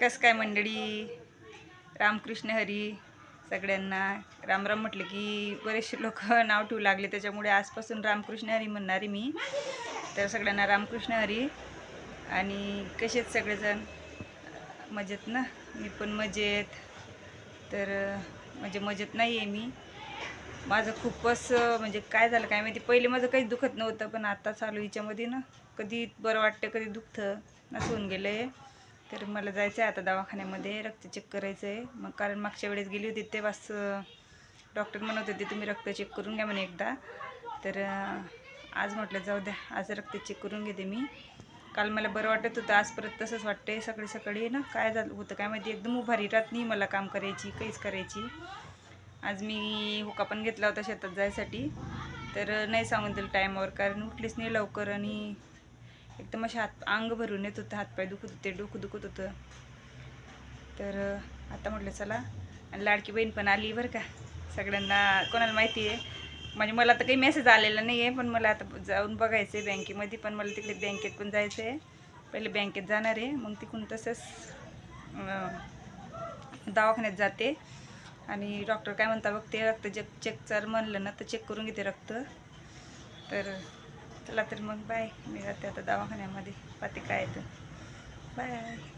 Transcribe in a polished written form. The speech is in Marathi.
कसं काय मंडळी, रामकृष्ण हरी सगळ्यांना. रामराम म्हटलं की बरेचसे लोक नाव ठेवू लागले, त्याच्यामुळे आजपासून रामकृष्ण हरी म्हणणारे मी. तर सगळ्यांना रामकृष्ण हरी. आणि कसेच सगळेजण मजेत ना? मी पण मजेत. तर म्हणजे मजेत नाही आहे मी. माझं खूपच म्हणजे काय झालं काय माहिती, पहिले माझं काहीच दुखत नव्हतं, पण आता चालू हिच्यामध्ये ना कधी बरं वाटतं कधी दुखतं असं होऊन गेलं आहे. तर मला जायचं आहे आता दवाखान्यामध्ये, रक्त चेक करायचं आहे. मग कारण मागच्या वेळेस गेली होती तेव्हाच डॉक्टर म्हणत होते तुम्ही रक्त चेक करून घ्या म्हणे एकदा. तर आज म्हटलं जाऊ द्या, आज रक्त चेक करून घेते मी. काल मला बरं वाटत होतं, आज परत तसंच वाटतंय. सकाळी सकाळी ना काय झालं होतं काय माहिती, एकदम उभारी राहत नाही मला काम करायची, काहीच करायची. आज मी हुका पण घेतला होता शेतात जायसाठी, तर नाही सांगून दिलं टायमावर, कारण उठलीच नाही लवकर आणि एकदम असे अंग भरून येत होतं, हातपाय दुखत होते, डोकं दुखत होतं. तर आता म्हटलं चला. आणि लाडकी बहीण पण आली बरं का. सगळ्यांना कोणाला माहिती आहे म्हणजे, मला तर काही मेसेज आलेला नाही आहे, पण मला आता जाऊन बघायचं आहे बँकेमध्ये. पण मला तिकडे बँकेत पण जायचं आहे. पहिले बँकेत जाणार आहे, मग तिकडून तसंच दवाखान्यात जाते. आणि डॉक्टर काय म्हणता बघते, रक्त चेक जर म्हणलं ना तर चेक करून घेते रक्त. तर चला तर मग बाय, मी जाते आता दवाखान्यामध्ये, पाहते काय येतं. बाय.